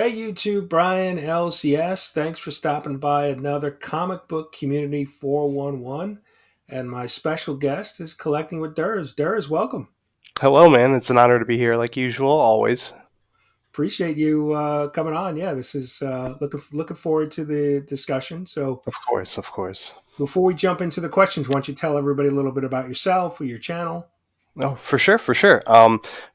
Hey YouTube, Brian LCS. Thanks for stopping by another Comic Book Community 411. And my special guest is Collecting with Derrz. Derrz, welcome. Hello, man. It's an honor to be here, like usual, always. Appreciate you coming on. Yeah, this is looking forward to the discussion. So Of course, of course. before we jump into the questions, why don't you tell everybody a little bit about yourself or your channel? Oh, for sure, for sure.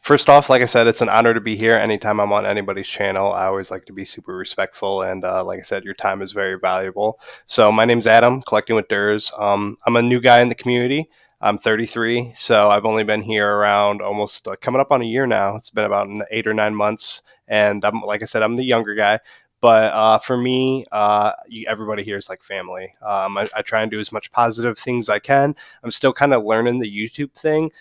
First off, like I said, it's an honor to be here. Anytime I'm on anybody's channel, I always like to be super respectful, and like I said, your time is very valuable. So my name's Adam, Collecting with Derrz. I'm a new guy in the community. I'm 33, so I've only been here around almost coming up on a year now. It's been about 8 or 9 months, and I'm like I said, I'm the younger guy. But for me, everybody here is like family. I try and do as much positive things I can. I'm still kind of learning the YouTube thing.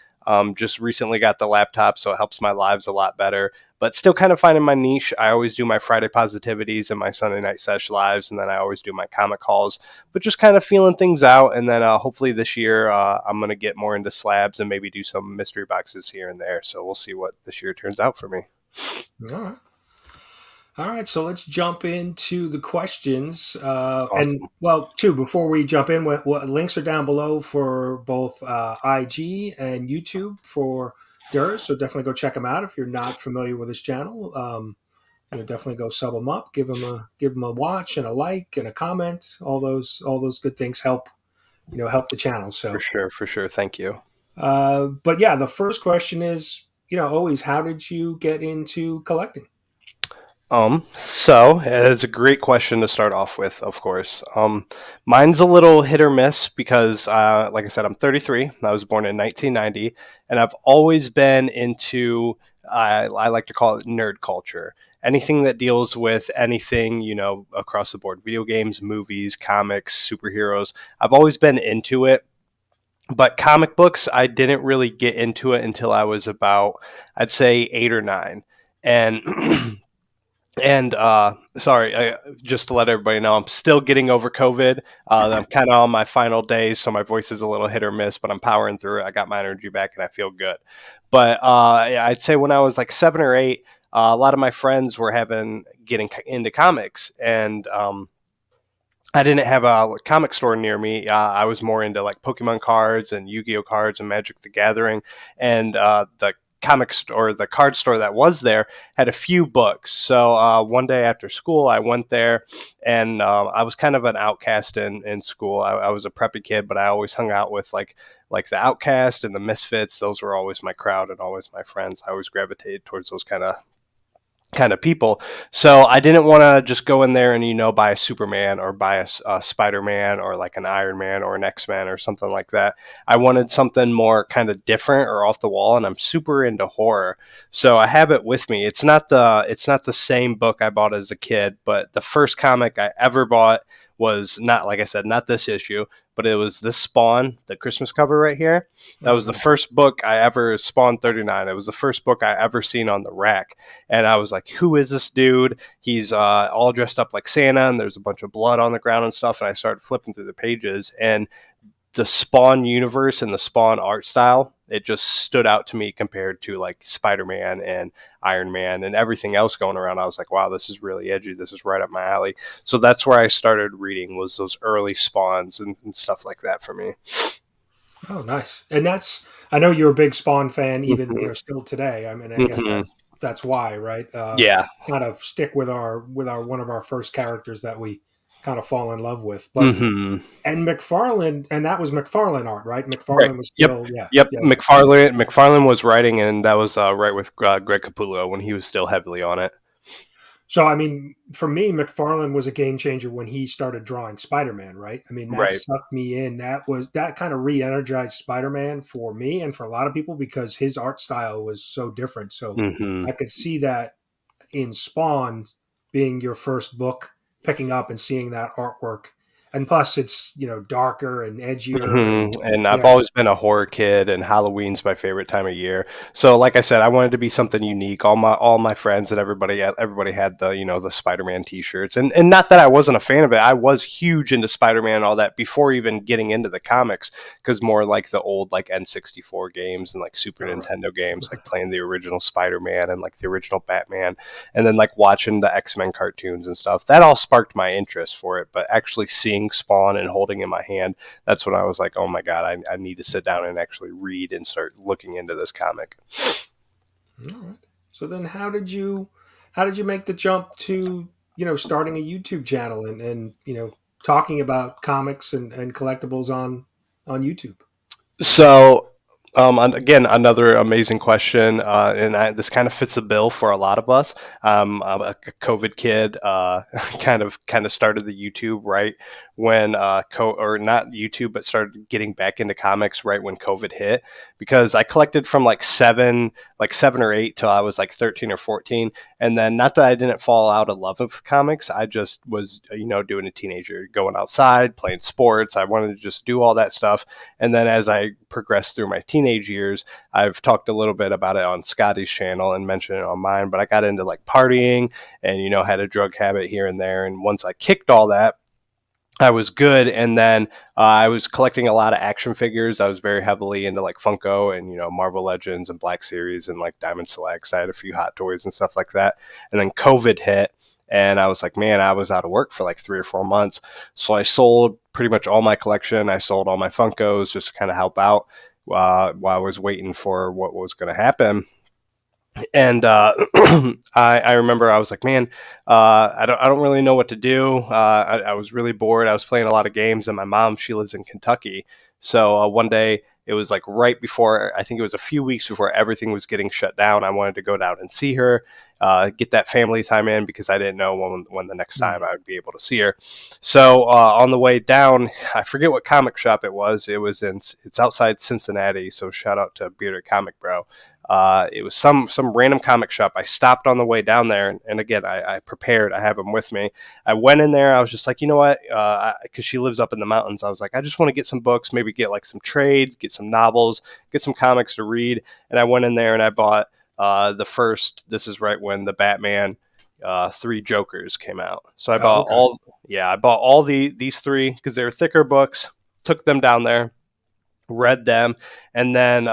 Just recently got the laptop, so it helps my lives a lot better. But still kind of finding my niche. I always do my Friday positivities and my Sunday night sesh lives, and then I always do my comic calls. But just kind of feeling things out, and then hopefully this year I'm going to get more into slabs and maybe do some mystery boxes here and there. So we'll see what this year turns out for me. All right. All right, so let's jump into the questions. And Awesome. well, too, before we jump in, what links are down below for both IG and YouTube for Derrz. So definitely go check him out if you're not familiar with his channel. Definitely go sub him up, give him a watch and a like and a comment. All those good things help the channel. For So, sure, for sure. Thank you. but yeah, the first question is, always how did you get into collecting? So it's a great question to start off with, of course. Mine's a little hit or miss because, like I said, I'm 33. I was born in 1990, and I've always been into, I like to call it nerd culture. Anything that deals with anything, across the board, video games, movies, comics, superheroes. I've always been into it. But comic books, I didn't really get into it until I was about, I'd say, 8 or 9. And And sorry, just to let everybody know, I'm still getting over COVID. I'm kind of on my final days, so my voice is a little hit or miss, but I'm powering through it. I got my energy back, and I feel good. But yeah, I'd say when I was like 7 or 8, a lot of my friends were getting into comics, and I didn't have a comic store near me. I was more into like Pokemon cards and Yu-Gi-Oh cards and Magic the Gathering, and the comic store, the card store that was there, had a few books. So one day after school, I went there, and I was kind of an outcast in school. I was a preppy kid, but I always hung out with like the outcast and the misfits. Those were always my crowd and always my friends. I always gravitated towards those kind of people. So I didn't want to just go in there and buy a Superman or buy a Spider-Man or like an Iron Man or an X-Men or something like that. I wanted something more kind of different or off the wall, and I'm super into horror. So I have it with me. It's not the same book I bought as a kid, but the first comic I ever bought was not, like I said, not this issue, but it was this Spawn, the Christmas cover right here. That Oh, was the first book I ever, Spawn 39. It was the first book I ever seen on the rack. And I was like, who is this dude? He's all dressed up like Santa, and there's a bunch of blood on the ground and stuff. And I started flipping through the pages, and the Spawn universe and the Spawn art style, it just stood out to me compared to like Spider-Man and Iron Man and everything else going around. I was like, wow, this is really edgy. This is right up my alley. So that's where I started reading, was those early Spawns and stuff like that for me. oh, nice. And I know you're a big Spawn fan, even Hmm. still today. I mean, I guess Hmm. that's why, right? Yeah. Kind of stick with our one of our first characters that we kind of fall in love with. But Hmm. and McFarlane, and that was McFarlane art, right? Right. McFarlane was Yep. still, yeah, Yep. yeah. McFarlane was writing, and that was right with Greg Capullo when he was still heavily on it. So I mean, for me, McFarlane was a game changer when he started drawing Spider-Man, right? I mean, that Right. sucked me in. That kind of re-energized Spider-Man for me and for a lot of people because his art style was so different. So Hmm. I could see that in Spawn being your first book, picking up and seeing that artwork. and plus it's darker and edgier, and And I've yeah, always been a horror kid, and Halloween's my favorite time of year. So, like I said, I wanted to be something unique. All my friends and everybody had the Spider-Man T-shirts, and not that I wasn't a fan of it. I was huge into Spider-Man and all that before even getting into the comics, because more like the old like N64 games and like Super all right. Nintendo games, like playing the original Spider-Man and like the original Batman, and then like watching the X-Men cartoons and stuff. That all sparked my interest for it. But actually seeing Spawn and holding in my hand, that's when I was like, oh my God, I need to sit down and actually read and start looking into this comic. All right. So then, how did you make the jump to starting a YouTube channel and talking about comics and collectibles on YouTube? So, again, another amazing question, this kind of fits the bill for a lot of us. I'm a COVID kid. Kind of started the YouTube right when or not YouTube, but started getting back into comics right when COVID hit, because I collected from like seven or eight till I was like 13 or 14, and then not that I didn't fall out of love with comics, I just was doing a teenager, going outside, playing sports. I wanted to just do all that stuff. And then as I progressed through my teenage years, I've talked a little bit about it on Scotty's channel and mentioned it on mine, but I got into like partying and, had a drug habit here and there. And once I kicked all that, I was good. And then I was collecting a lot of action figures. I was very heavily into like Funko and, Marvel Legends and Black Series and like Diamond Selects. I had a few Hot Toys and stuff like that. And then COVID hit. And I was like, man, I was out of work for like 3 or 4 months. So I sold pretty much all my collection. I sold all my Funkos just to kind of help out while I was waiting for what was going to happen. And I remember I was like, man, I don't really know what to do. I was really bored. I was playing a lot of games, and my mom, she lives in Kentucky. So one day, it was like right before, I think it was a few weeks before everything was getting shut down. I wanted to go down and see her, get that family time in, because I didn't know when the next time I would be able to see her. So on the way down, I forget what comic shop it was. It's outside Cincinnati. So shout out to Bearded Comic Bro. It was some random comic shop. I stopped on the way down there, and again, I prepared. I have them with me. I went in there. I was just like, you know what? Because she lives up in the mountains. I was like, I just want to get some books, maybe get like some trades, get some novels, get some comics to read. And I went in there and I bought the first. This is right when the Batman Three Jokers came out. So I Oh, bought okay. all these three because they were thicker books. Took them down there, read them, and then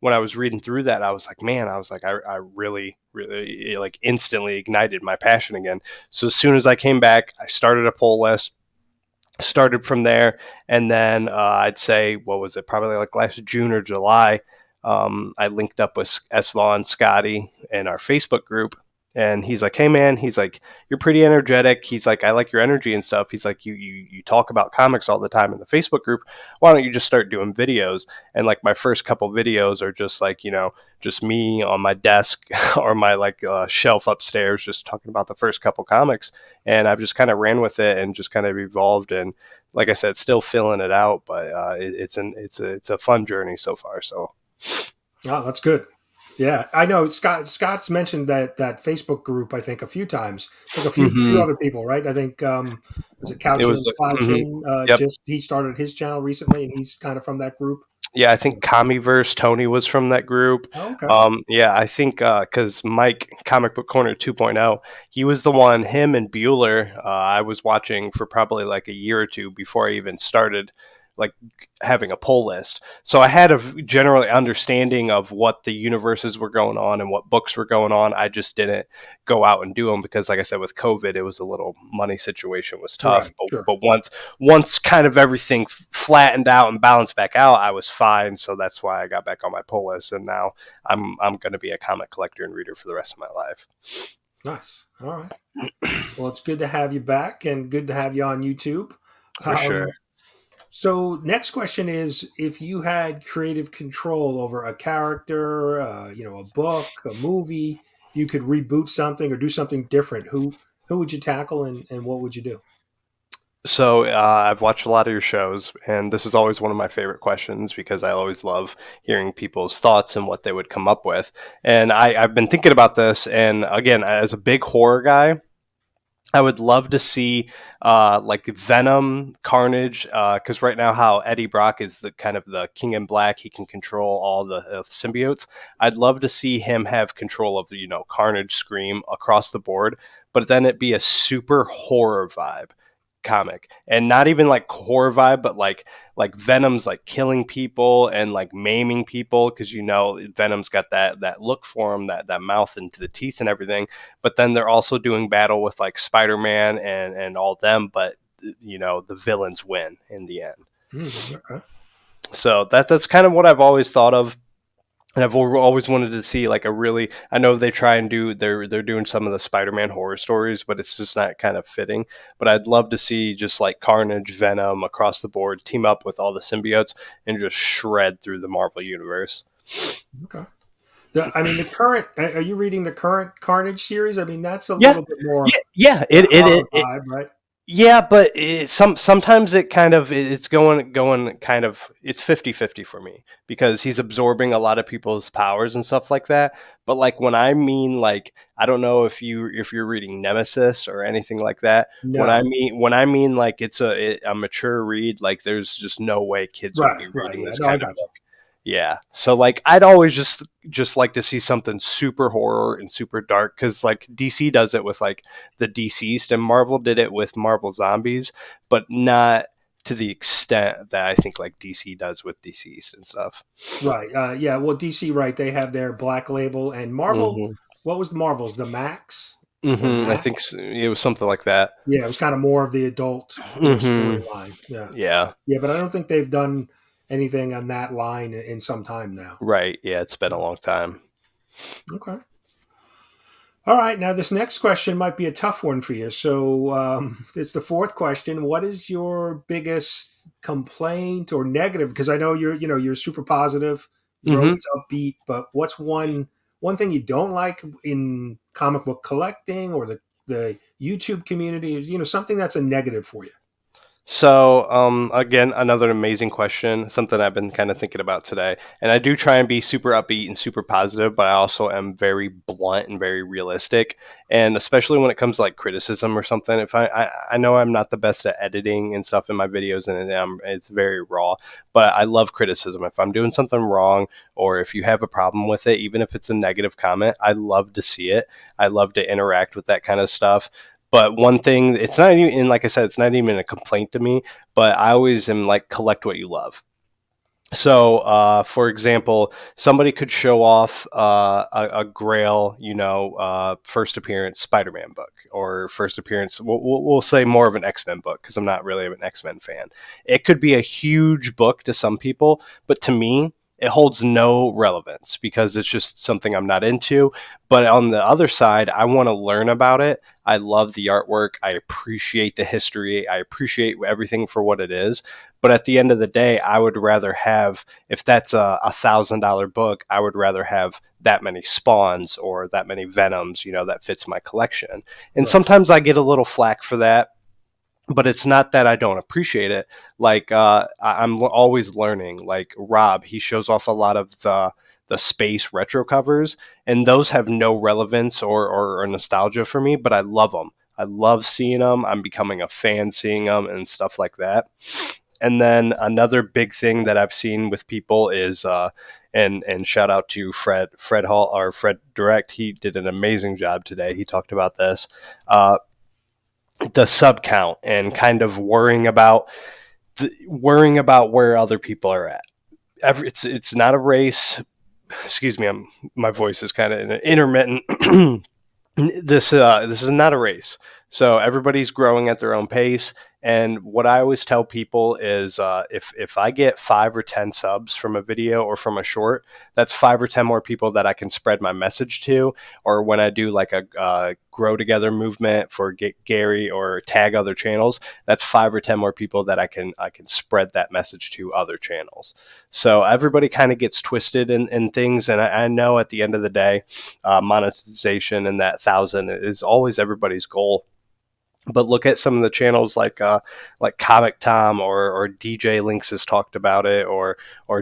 when I was reading through that, I was like, man, I really, really like instantly ignited my passion again. So as soon as I came back, I started a pull list, started from there, and then I'd say, what was it, probably like last June or July, I linked up with S. Vaughn, Scotty, in our Facebook group. And he's like, hey man, he's like, you're pretty energetic. He's like, I like your energy and stuff. He's like, you talk about comics all the time in the Facebook group. Why don't you just start doing videos? And like my first couple videos are just like, just me on my desk or my like shelf upstairs, just talking about the first couple comics. And I've just kind of ran with it and just kind of evolved. And like I said, still filling it out, but it's a fun journey so far. So. Oh, that's good. Yeah, I know Scott's mentioned that Facebook group, I think, a few times. I think a few Hmm. other people, right? I think was it It Couching was and Slouching? Yep. Just he started his channel recently, and he's kind of from that group. Yeah, I think Commieverse Tony was from that group. Oh, okay. Yeah, I think because Mike Comic Book Corner 2.0, he was the one. Him and Bueller, I was watching for probably like a year or two before I even started like having a pull list. So I had a general understanding of what the universes were going on and what books were going on. I just didn't go out and do them because, like I said, with COVID, it was a little money situation was tough. Right. Sure. But once kind of everything flattened out and balanced back out, I was fine. So that's why I got back on my pull list, and now I'm going to be a comic collector and reader for the rest of my life. Nice. All right. Well, it's good to have you back, and good to have you on YouTube. For sure. Um, So, next question is: if you had creative control over a character, a book, a movie, you could reboot something or do something different. Who would you tackle, and what would you do? So I've watched a lot of your shows, and this is always one of my favorite questions because I always love hearing people's thoughts and what they would come up with. And I've been thinking about this, and again, as a big horror guy, I would love to see like Venom, Carnage, because right now how Eddie Brock is the kind of the King in Black, he can control all the symbiotes. I'd love to see him have control of Carnage, Scream across the board, but then it be a super horror vibe comic, and not even like horror vibe, but like Venom's like killing people and like maiming people, because Venom's got that look for him, that mouth and the teeth and everything. But then they're also doing battle with like Spider-Man and all them, but the villains win in the end. Okay. So that's kind of what I've always thought of. And I've always wanted to see like a really. I know they try and they're doing some of the Spider-Man horror stories, but it's just not kind of fitting. But I'd love to see just like Carnage, Venom across the board team up with all the symbiotes and just shred through the Marvel universe. Okay. I mean, the current. Are you reading the current Carnage series? I mean, that's a Yeah, little bit more yeah. horror vibe, right? Yeah, but sometimes it kind of it's going kind of it's 50-50 for me, because he's absorbing a lot of people's powers and stuff like that. But like when I mean, like, I don't know if you're reading Nemesis or anything like that. No. When I mean like it's a mature read, like there's just no way kids would Right. be Right. reading Yeah. this No, I kind of got you. book. Yeah. So like I'd always just like to see something super horror and super dark, cuz like DC does it with like the deceased, and Marvel did it with Marvel Zombies, but not to the extent that I think like DC does with deceased and stuff. Right. Yeah. Well, DC, right? They have their Black Label and Marvel. Mhm. What was the Marvels? The Max or Mhm. I Mac? think it was something like that. Yeah, it was kind of more of the adult, Mhm. storyline. Yeah. Yeah. Yeah, but I don't think they've done anything on that line in some time now. Right. Yeah, it's been a long time. Okay. All right. Now, this next question might be a tough one for you. So, it's the fourth question. What is your biggest complaint or negative? Because I know you're super positive. You're Mhm. always upbeat. But what's one thing you don't like in comic book collecting or the YouTube community? Something that's a negative for you. So, again, another amazing question, something I've been kind of thinking about today. And I do try and be super upbeat and super positive, but I also am very blunt and very realistic. And especially when it comes to like criticism or something, if I know I'm not the best at editing and stuff in my videos, and it's very raw, but I love criticism. If I'm doing something wrong, or if you have a problem with it, even if it's a negative comment, I love to see it. I love to interact with that kind of stuff. But one thing, it's not even, and like I said, it's not even a complaint to me, but I always am like, collect what you love. So, for example, somebody could show off a Grail, first appearance Spider-Man book, or first appearance. We'll say more of an X-Men book, because I'm not really an X-Men fan. It could be a huge book to some people, but to me, it holds no relevance, because it's just something I'm not into. But on the other side, I want to learn about it. I love the artwork. I appreciate the history. I appreciate everything for what it is. But at the end of the day, I would rather have, if that's $1,000 book, I would rather have that many spawns or that many venoms, that fits my collection. And Right. sometimes I get a little flack for that, but it's not that I don't appreciate it. Like, I'm always learning. Like Rob, he shows off a lot of the space retro covers, and those have no relevance or nostalgia for me, but I love them. I love seeing them. I'm becoming a fan seeing them and stuff like that. And then another big thing that I've seen with people is, and shout out to Fred Hall, or Fred Direct. He did an amazing job today. He talked about this, uh, the sub count, and kind of worrying about where other people are at. It's not a race. Excuse me, my voice is kind of intermittent. This is not a race, so everybody's growing at their own pace. And what I always tell people is, if I get 5 or 10 subs from a video or from a short, that's 5 or 10 more people that I can spread my message to. Or when I do like a grow together movement for Gary, or tag other channels, that's 5 or 10 more people that I can spread that message to other channels. So everybody kind of gets twisted in things, and I know at the end of the day, monetization and that 1,000 is always everybody's goal. But look at some of the channels like Comic Tom, or DJ Links has talked about it, or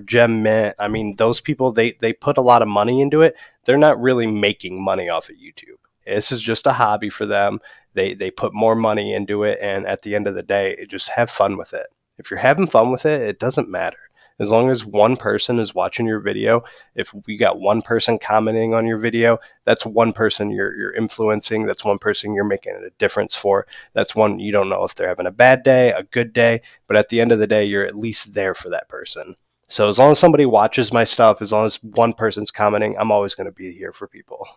Gem Mint. I mean, those people, they put a lot of money into it. They're not really making money off of YouTube. This is just a hobby for them. They put more money into it, and at the end of the day, just have fun with it. If you're having fun with it, it doesn't matter. As long as one person is watching your video, if we got one person commenting on your video, that's one person you're influencing. That's one person you're making a difference for. That's one, you don't know if they're having a bad day, a good day, but at the end of the day, you're at least there for that person. So as long as somebody watches my stuff, as long as one person's commenting, I'm always going to be here for people.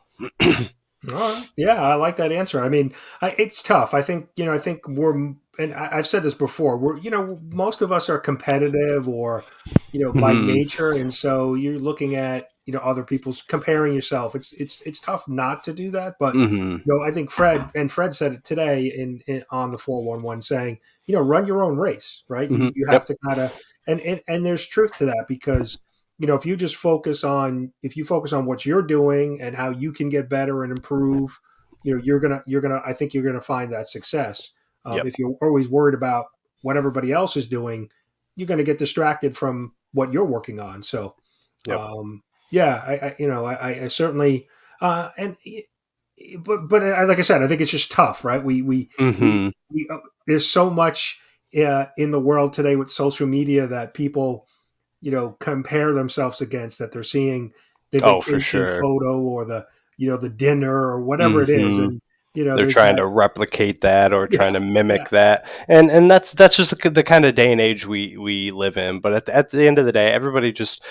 All right. Yeah, I like that answer. I mean, it's tough. I think, I think and I've said this before, most of us are competitive or, by Mm-hmm. nature. And so you're looking at, other people's comparing yourself. It's tough not to do that. But, Mm-hmm. I think Fred said it today on the 411 saying, run your own race, right? Mm-hmm. You have Yep. to kind of, and there's truth to that because if you just focus on what you're doing and how you can get better and improve, I think you're gonna find that success. Yep. If you're always worried about what everybody else is doing, you're gonna get distracted from what you're working on. So, Yep. yeah, I certainly, and like I said, I think it's just tough, right? Mm-hmm. There's so much in the world today with social media that people compare themselves against, that they're seeing the Oh, for vacation sure. photo or the dinner or whatever it is. Mm-hmm. And, They're there's trying that. to replicate that or Yeah. trying to Yeah. mimic that, and that's just the kind of day and age we live in. But at the end of the day, everybody just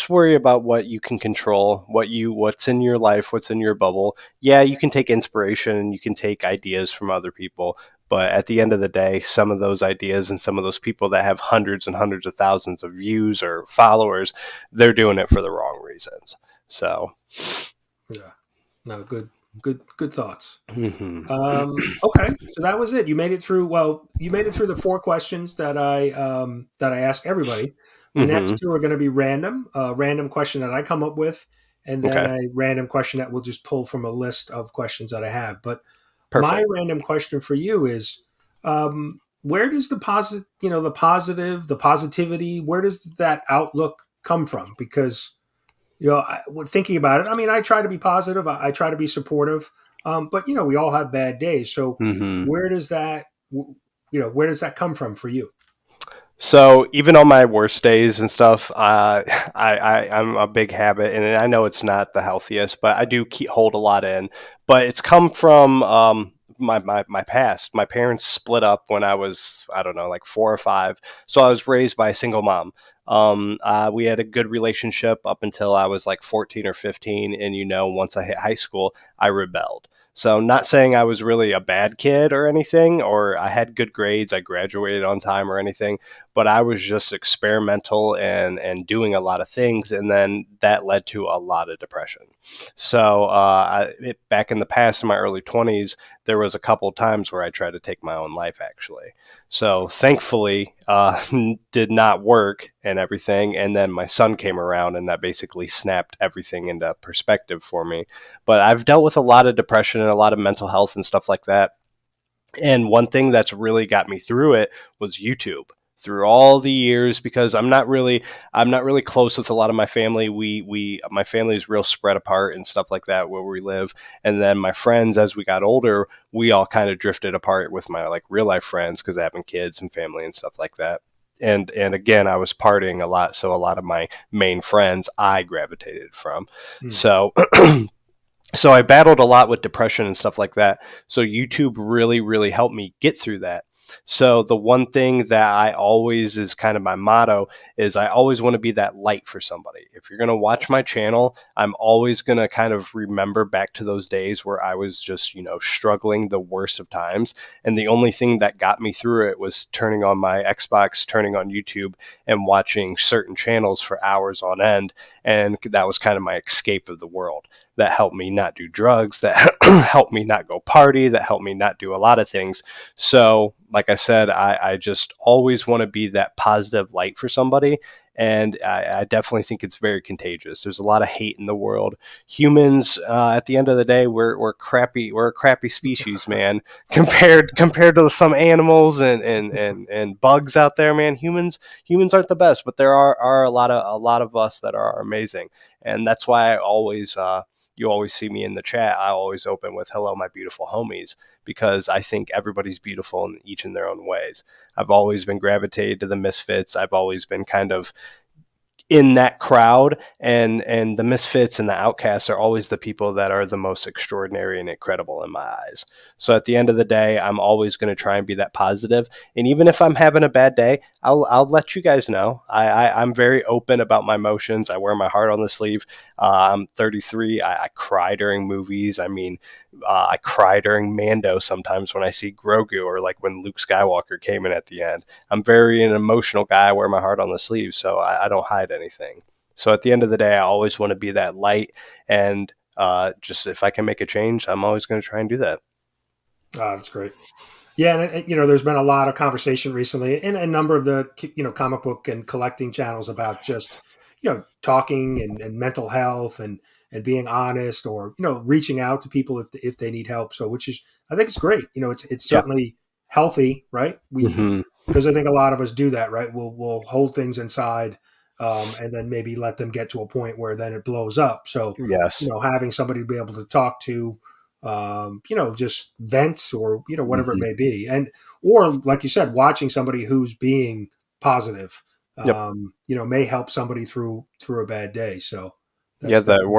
worry about what you can control, what's in your life, what's in your bubble. Yeah, you can take inspiration and you can take ideas from other people, but at the end of the day, some of those ideas and some of those people that have hundreds and hundreds of thousands of views or followers, they're doing it for the wrong reasons. So Yeah. No, good thoughts. mhm. Okay, so that was it. You made it through. Well, you made it through the four questions that I ask everybody. The next Mhm. two are going to be random, a random question that I come up with, and then Okay, a random question that we'll just pull from a list of questions that I have. But my perfect. random question for you is, where does the positivity, where does that outlook come from? Because thinking about it, I mean, I try to be positive. I try to be supportive. But we all have bad days. So Mhm. where does that, where does that come from for you? So even on my worst days and stuff, I'm a big habit, and I know it's not the healthiest, but I do hold a lot in. But it's come from my past. My parents split up when I was, I don't know, like 4 or 5. So I was raised by a single mom. We had a good relationship up until I was like 14 or 15, and once I hit high school, I rebelled. So, not saying I was really a bad kid or anything, or I had good grades, I graduated on time or anything, but I was just experimental and doing a lot of things, and then that led to a lot of depression. So, back in the past, in my early 20s, there was a couple of times where I tried to take my own life, actually. So, thankfully, did not work and everything. And then my son came around, and that basically snapped everything into perspective for me. But I've dealt with a lot of depression and a lot of mental health and stuff like that. And one thing that's really got me through it was YouTube. Through all the years, because I'm not really close with a lot of my family. My family is real spread apart and stuff like that where we live. And then my friends, as we got older, we all kind of drifted apart with my like real life friends because having kids and family and stuff like that. And again, I was partying a lot, so a lot of my main friends I gravitated from. Hmm. So so I battled a lot with depression and stuff like that. So YouTube really, really helped me get through that. So the one thing that I always is kind of my motto is I always want to be that light for somebody. If you're going to watch my channel, I'm always going to kind of remember back to those days where I was just, struggling the worst of times. And the only thing that got me through it was turning on my Xbox, turning on YouTube and watching certain channels for hours on end. And that was kind of my escape of the world. That helped me not do drugs, that helped me not go party, that helped me not do a lot of things. So, like I said, I just always want to be that positive light for somebody. And I definitely think it's very contagious. There's a lot of hate in the world. Humans, at the end of the day, we're crappy. We're a crappy species, man. Compared to some animals and bugs out there, man. Humans aren't the best, but there are a lot of us that are amazing, and that's why I always you always see me in the chat, I always open with "Hello, my beautiful homies," because I think everybody's beautiful in each in their own ways. I've always been gravitated to the misfits. I've always been kind of in that crowd, and the misfits and the outcasts are always the people that are the most extraordinary and incredible in my eyes. So at the end of the day, I'm always going to try and be that positive, and even if I'm having a bad day, I'll let you guys know. I'm very open about my emotions. I wear my heart on the sleeve. I'm 33. I cry during movies. I mean, I cry during Mando sometimes when I see Grogu, or like when Luke Skywalker came in at the end. I'm very an emotional guy. I wear my heart on the sleeve, so I don't hide anything. So at the end of the day, I always want to be that light, and just if I can make a change, I'm always going to try and do that. That's great. Yeah, and there's been a lot of conversation recently in a number of the comic book and collecting channels about just talking and mental health and being honest, or reaching out to people if they need help. So, which is, I think it's great. It's Yeah. certainly healthy, right? We Hmm. Because I think a lot of us do that, right? We'll hold things inside, and then maybe let them get to a point where then it blows up. So, Yes. having somebody to be able to talk to, just vents, or whatever it Hmm. may be, and or like you said, watching somebody who's being positive, Yep. may help somebody through a bad day. So Yeah, that's that definitely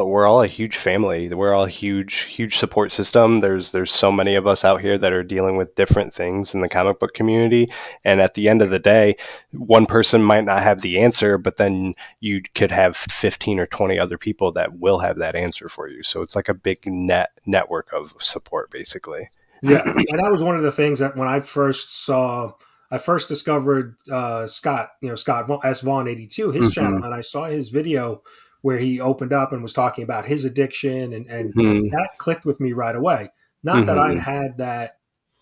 we're all a huge family. We're all a huge support system. There's so many of us out here that are dealing with different things in the comic book community, and at the end of the day, one person might not have the answer, but then you could have 15 or 20 other people that will have that answer for you. So it's like a big network of support, basically. Yeah, and that was one of the things that when I first discovered Scott, Scott S. Vaughn 82, his channel, Hmm. and I saw his video where he opened up and was talking about his addiction, and Hmm. that clicked with me right away. Not that I've Hmm. had that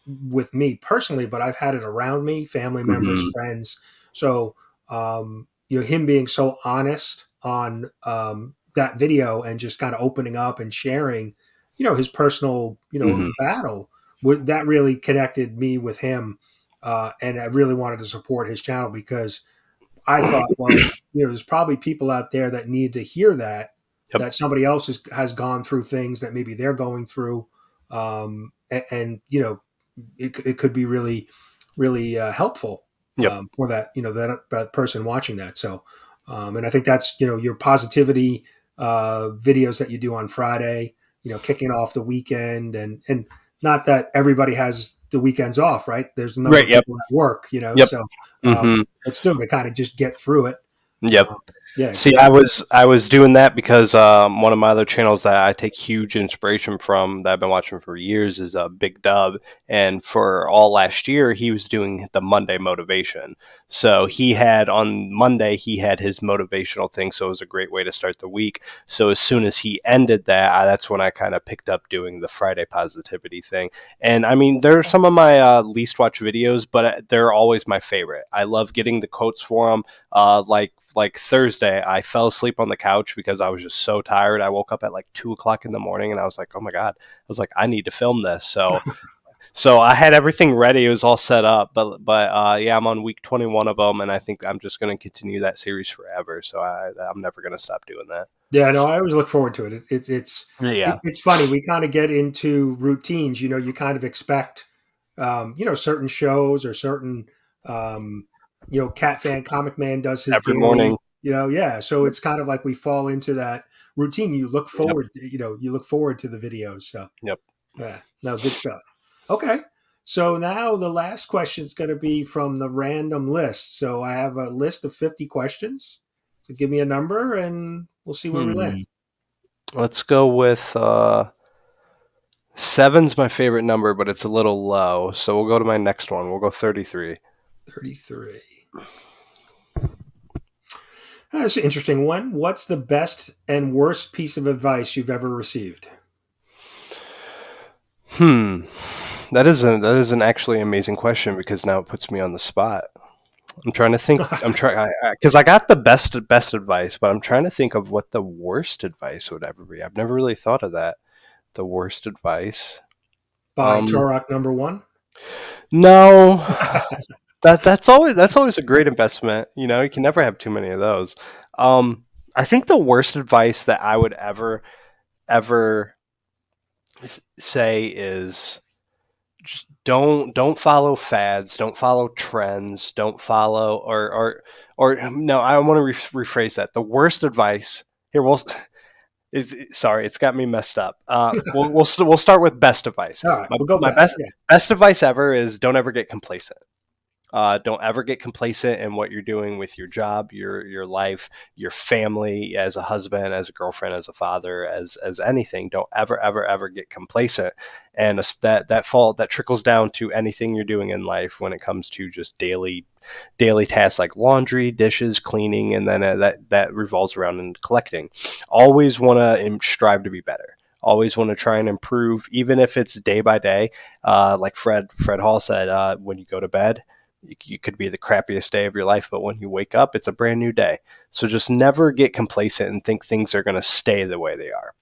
with me personally, but I've had it around me, family members, Hmm. friends. So, him being so honest on that video and just kind of opening up and sharing, his personal, Hmm. battle, that really connected me with him. And I really wanted to support his channel because I thought, well, there's probably people out there that need to hear Yep. that somebody else has gone through things that maybe they're going through. And it could be really, really helpful Yep. for that, that person watching that. So, and I think that's, your positivity videos that you do on Friday, kicking off the weekend, and not that everybody has the weekends off, right? There's a number Right. of Yep. people at work, Yep. so, Hmm. but still to kind of just get through it. Yep. Uh, yeah, See, good. I was doing that because one of my other channels that I take huge inspiration from, that I've been watching for years, is Big Dub, and for all last year he was doing the Monday motivation. So he had on Monday he had his motivational thing, so it was a great way to start the week. So as soon as he ended that, that's when I kind of picked up doing the Friday positivity thing. And I mean, they're some of my least watched videos, but they're always my favorite. I love getting the quotes for them. Like Thursday, I fell asleep on the couch because I was just so tired. I woke up at like 2 o'clock in the morning, and I was like, "Oh my god!" I was like, "I need to film this." So I had everything ready. It was all set up, but yeah, I'm on week 21 of them, and I think I'm just going to continue that series forever. So I'm never going to stop doing that. Yeah, no, I always look forward to it. Yeah. It's funny. We kind of get into routines. You kind of expect, certain shows or certain, Cat Fan, Comic Man does his Every daily, morning. yeah. So Yep. it's kind of like we fall into that routine. Yep. You look forward to the videos. So Yep. yeah, no, good stuff. Okay. So now the last question is going to be from the random list. So I have a list of 50 questions. So give me a number and we'll see where we land. Hmm. Let's go with seven's my favorite number, but it's a little low. So we'll go to my next one. We'll go 33. 33. That's an interesting one. What's the best and worst piece of advice you've ever received? Hmm. That is an actually amazing question because now it puts me on the spot. I'm trying to think. I'm trying because I got the best advice, but I'm trying to think of what the worst advice would ever be. I've never really thought of that. The worst advice. Buy Um, Turok number one. no, that's always a great investment. You can never have too many of those. Um, I think the worst advice that I would ever ever say is just don't follow fads, don't follow trends, don't follow or no, I want to rephrase that. The worst advice here, well, sorry, it's got me messed up. We'll start with best advice. All right, My we'll go my best. best Yeah. best advice ever is don't ever get complacent. Don't ever get complacent in what you're doing with your job, your life, your family, as a husband, as a girlfriend, as a father, as anything. Don't ever get complacent, and that trickles down to anything you're doing in life when it comes to just daily tasks like laundry, dishes, cleaning, and then that revolves around in collecting. Always want to strive to be better. Always want to try and improve, even if it's day by day. Like Fred Hall said, when you go to bed, you could be the crappiest day of your life, but when you wake up, it's a brand new day. So just never get complacent and think things are going to stay the way they are.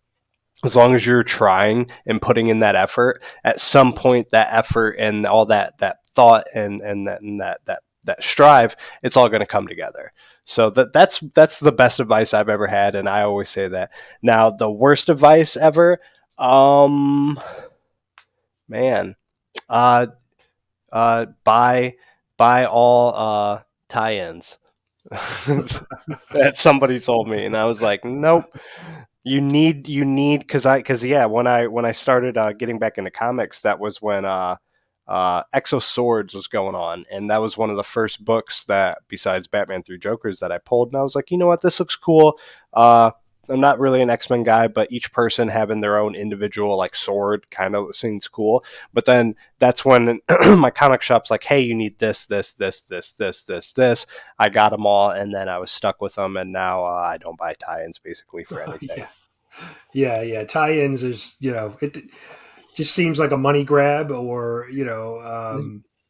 As long as you're trying and putting in that effort, at some point that effort and all that thought and that strive, it's all going to come together. So that's the best advice I've ever had, and I always say that. Now the worst advice ever, um, man, uh, buy all tie-ins. That somebody told me, and I was like, nope. You need because yeah, when I started getting back into comics, that was when Exo Swords was going on, and that was one of the first books that, besides Batman Through Jokers, that I pulled, and I was like, you know what, this looks cool. uh I'm not really an X-Men guy, but each person having their own individual like sword kind of seems cool. But then that's when my comic shop's like, hey, you need this. I got them all, and then I was stuck with them, and now I don't buy tie-ins basically for anything. Yeah. Yeah. Tie-ins is, it just seems like a money grab, or it,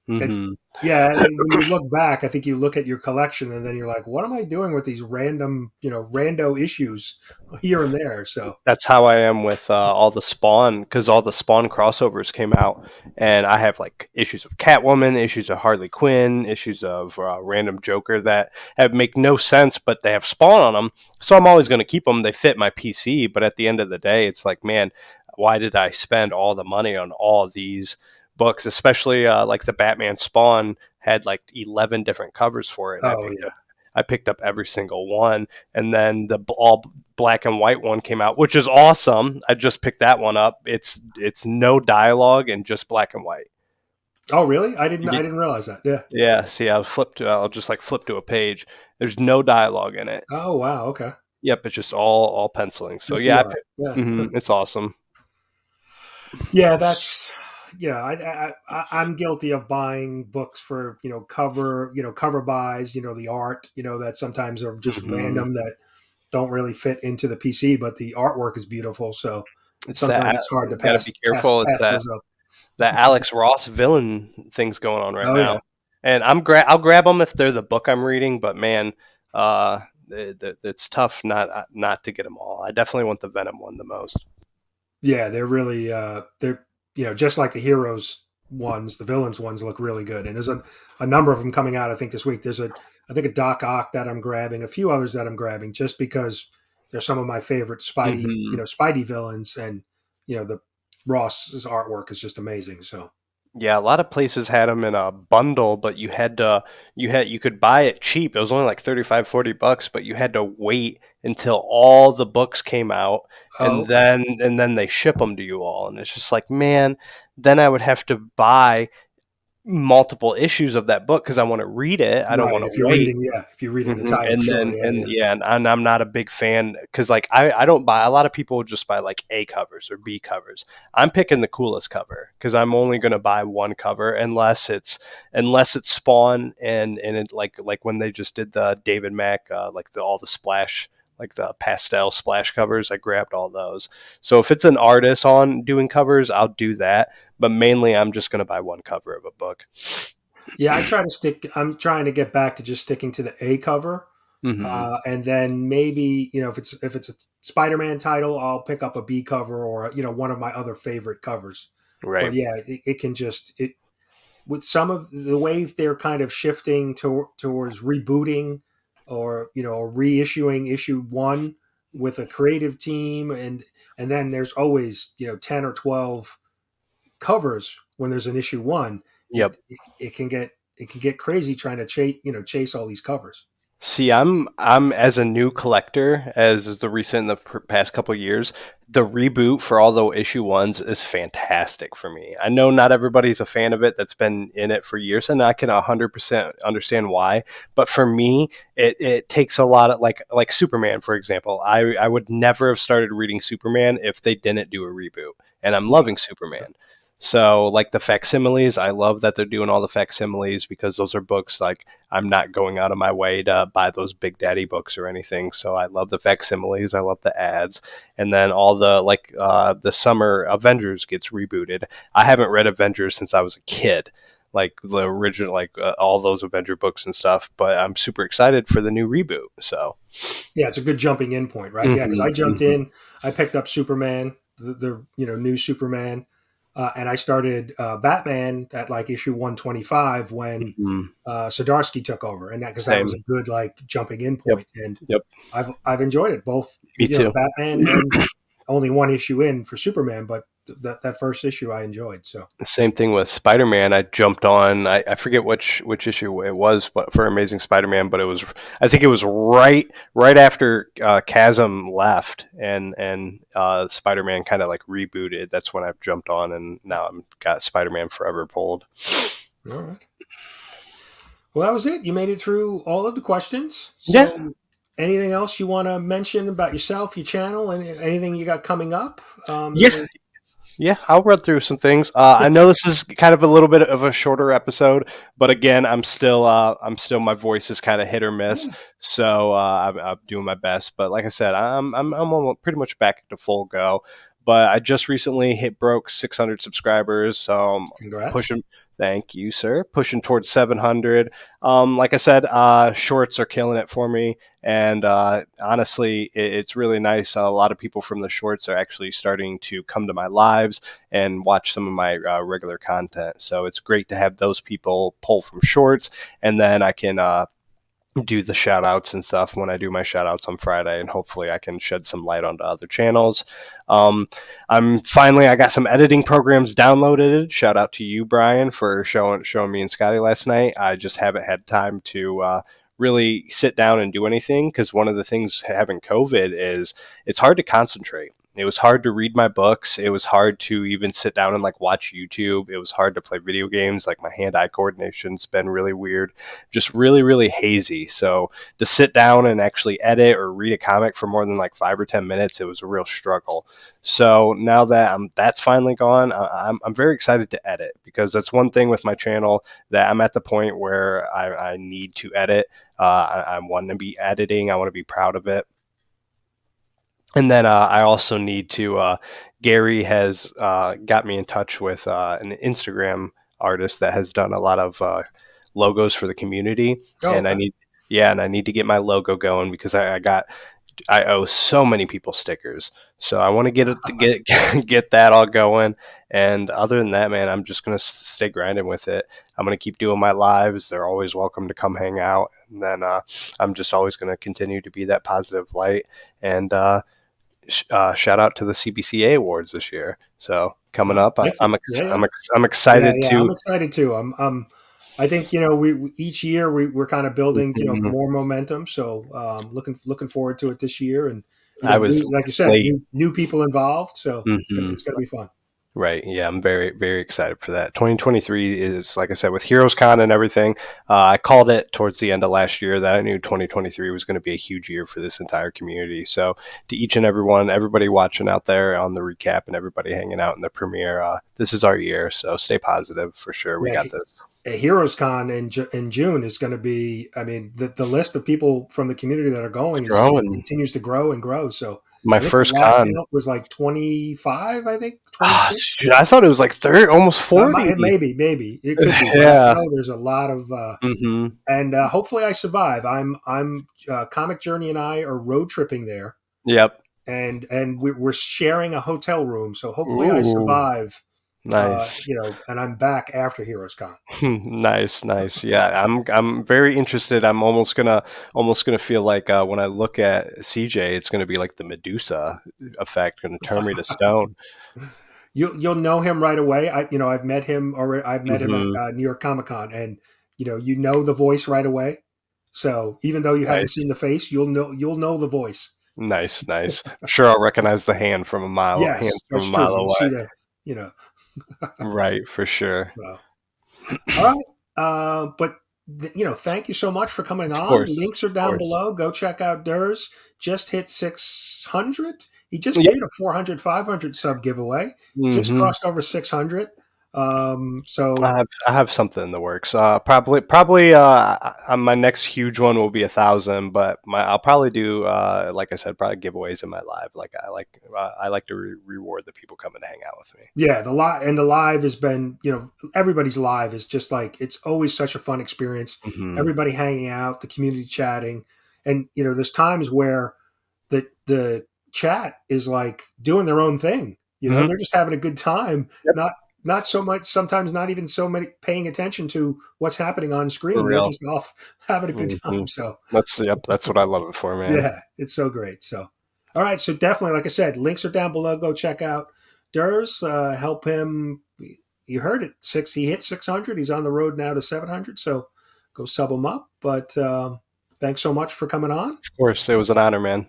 Mm-hmm. yeah. When you look back, I think you look at your collection and then you're like, what am I doing with these random, rando issues here and there? So, That's how I am with all the Spawn, because all the Spawn crossovers came out, and I have like issues of Catwoman, issues of Harley Quinn, issues of random Joker that have make no sense, but they have Spawn on them, so I'm always going to keep them. They fit my PC, but at the end of the day, it's like, man, why did I spend all the money on all of these books? Especially like the Batman Spawn had like 11 different covers for it, and oh yeah. I picked up every single one, and then the all black and white one came out, which is awesome. I just picked that one up. It's no dialogue and just black and white. Oh really? I didn't. I Y- didn't realize that. Yeah. Yeah, see, I'll just like flip to a page. There's no dialogue in it. Oh wow. Okay. Yep, it's just all penciling. So Just the yeah, art. Yeah. it's awesome. Yeah, that's I'm guilty of buying books for cover buys, the art, that sometimes are just Hmm. random, that don't really fit into the PC, but the artwork is beautiful, so It's that sometimes it's hard to got to be careful. It's pass those up. that Alex Ross villain thing's going on right Oh yeah. now, and I'll grab them if they're the book I'm reading. But man, uh, it's tough not to get them all. I definitely want the Venom one the most. Yeah, they're really they're just like the heroes ones, the villains ones look really good. And there's a number of them coming out, I think, this week. There's I think a Doc Ock that I'm grabbing, a few others that I'm grabbing, just because they're some of my favorite Hmm. Spidey villains, and the Ross's artwork is just amazing. So Yeah, a lot of places had them in a bundle, but you could buy it cheap. It was only like 35, $40, but you had to wait until all the books came out, oh, and okay. then they ship them to you all. And it's just like, man, then I would have to buy multiple issues of that book because I want to read it. I don't want Right. to wait. If you're reading the Mhm, title, and sure, then yeah, and yeah. yeah, and I'm not a big fan because like I don't buy, a lot of people just buy like A covers or B covers. I'm picking the coolest cover because I'm only going to buy one cover unless it's Spawn and it like when they just did the David Mack like all the splash, like the pastel splash covers. I grabbed all those. So if it's an artist on doing covers, I'll do that, but mainly I'm just going to buy one cover of a book. Yeah, I'm trying to get back to just sticking to the A cover. Hmm. And then maybe if it's a Spider-Man title, I'll pick up a B cover, or one of my other favorite covers. But Right. yeah, it can just it with some of the way they're kind of shifting towards rebooting, or or reissuing issue one. with a creative team, and then there's always 10 or 12 covers when there's an issue one. Yep. It can get crazy trying to chase all these covers. See, I'm as a new collector, as the recent the past couple of years, the reboot for all the issue ones is fantastic for me. I know not everybody's a fan of it that's been in it for years, and I can 100% understand why. But for me, it takes a lot of like Superman, for example. I would never have started reading Superman if they didn't do a reboot, and I'm Yeah. loving Superman. So like the facsimiles, I love that they're doing all the facsimiles because those are books like I'm not going out of my way to buy those Big Daddy books or anything. So I love the facsimiles. I love the ads. And then all the summer Avengers gets rebooted. I haven't read Avengers since I was a kid, like the original, all those Avenger books and stuff. But I'm super excited for the new reboot. So, Yeah, it's a good jumping in point, right? Yeah, because I jumped hmm in, I picked up Superman, the new Superman, and I started Batman at like issue 125 when hmm Zdarsky took over, and that because that was same. a good like jumping in Yep. point, and Yep. I've enjoyed it both, Me too. Batman and only one issue in for Superman, but that first issue I enjoyed. So Same thing with Spider-Man. I jumped on. I forget which issue it was, but for Amazing Spider-Man. But it was, I think it was right after Chasm left, and Spider-Man kind of like rebooted. That's when I've jumped on, and now I'm got Spider-Man Forever pulled. all right. Well, that was it. You made it through all of the questions. Yeah, So, anything else you want to mention about yourself, your channel, and anything you got coming up? yeah. Yeah, I'll run through some things. I know this is kind of a little bit of a shorter episode, but again, I'm still my voice is kind of hit or miss, Yeah, so I'm doing my best. But like I said, I'm almost pretty much back to full go. But I just recently broke 600 subscribers, so I'm congrats. pushing. Thank you, sir. Pushing towards 700. Like I said, shorts are killing it for me. And honestly, it's really nice. A lot of people from the shorts are actually starting to come to my lives and watch some of my regular content. So it's great to have those people pull from shorts, and then I can do the shout outs and stuff when I do my shout outs on Friday, and hopefully I can shed some light onto other channels. Um, I got some editing programs downloaded. Shout out to you, Brian, for showing me and Scotty last night. I just haven't had time to really sit down and do anything because one of the things having COVID is it's hard to concentrate. It was hard to read my books. It was hard to even sit down and like watch YouTube. It was hard to play video games. Like my hand-eye coordination's been really weird, just really, really hazy. So to sit down and actually edit or read a comic for more than like 5 or 10 minutes, it was a real struggle. So now that that's finally gone, I'm very excited to edit because that's one thing with my channel that I'm at the point where I need to edit. I want to be editing. I want to be proud of it. And then I also need to. Gary has got me in touch with an Instagram artist that has done a lot of logos for the community, Oh, and okay. I need to get my logo going because I owe so many people stickers, so I want to get get that all going. And other than that, man, I'm just gonna stay grinding with it. I'm gonna keep doing my lives. They're always welcome to come hang out, and then I'm just always gonna continue to be that positive light and. Shout out to the CBCA awards this year. So coming up, Thank you. Yeah, yeah. I'm Yeah, excited yeah, to. I'm excited too. I think we each year we're kind of building Mhm. more momentum. So looking forward to it this year, and I was like you said, late. new people involved. So hmm it's gonna be fun. Right. Yeah, I'm very, very excited for that. 2023 is, like I said, with Heroes Con and everything. I called it towards the end of last year that I knew 2023 was going to be a huge year for this entire community. So, to each and everyone, everybody watching out there on the recap and everybody hanging out in the premiere, this is our year. So, stay positive for sure. We Yeah, got this. a Heroes Con in June is going to be. I mean, the list of people from the community that are going is just Growing. continues to grow and grow. So My I think the first last con. count was like 25. I think Ah, 26. shoot, I thought it was like 30, almost 40. Maybe it could be, but I Yeah. know there's a lot of. hmm And hopefully I survive. I'm Comic Journey and I are road tripping there, Yep. and we're sharing a hotel room. So hopefully I Ooh. survive Nice. And I'm back after Heroes Con. Nice, nice. Yeah, I'm very interested. I'm almost gonna feel like when I look at CJ, it's gonna be like the Medusa effect, gonna turn me to stone. You'll know him right away. I've met him already. I've met him at Hmm. New York Comic Con, and you know the voice right away. So even though you haven't seen the Nice, face, you'll know the voice. nice, nice. I'm sure I'll recognize the hand Yes, from a that's true. mile You'll see away. the you know. Right, for sure. Well, all right. But thank you so much for coming Of on. course, Links are of down course. below. Go check out Derrz. Just hit 600. He just Yep. did a 400, 500 sub giveaway. Just Hmm. crossed over 600. So I have something in the works. Probably. My next huge one will be 1,000, but I'll probably do, like I said, probably giveaways in my live. Like I like to reward the people coming to hang out with me. yeah, the live has been, everybody's live is just like it's always such a fun experience. Hmm. Everybody hanging out, the community chatting, and there's times where the chat is like doing their own thing. Hmm. They're just having a good time, Yep. not so much, sometimes not even so many paying attention to what's happening on For screen. They're real. just off having a good Hmm. time. So That's what I love it for, man. yeah, it's so great. So all right, so definitely, like I said, links are down below. Go check out Derrz. Help him. You heard it. He hit 600. He's on the road now to 700. So go sub him up. But thanks so much for coming on. Of course, it was an honor, man.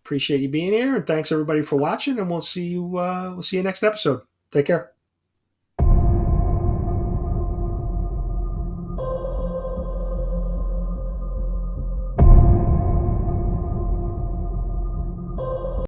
Appreciate you being here, and thanks everybody for watching. And we'll see you. We'll see you next episode. Take care.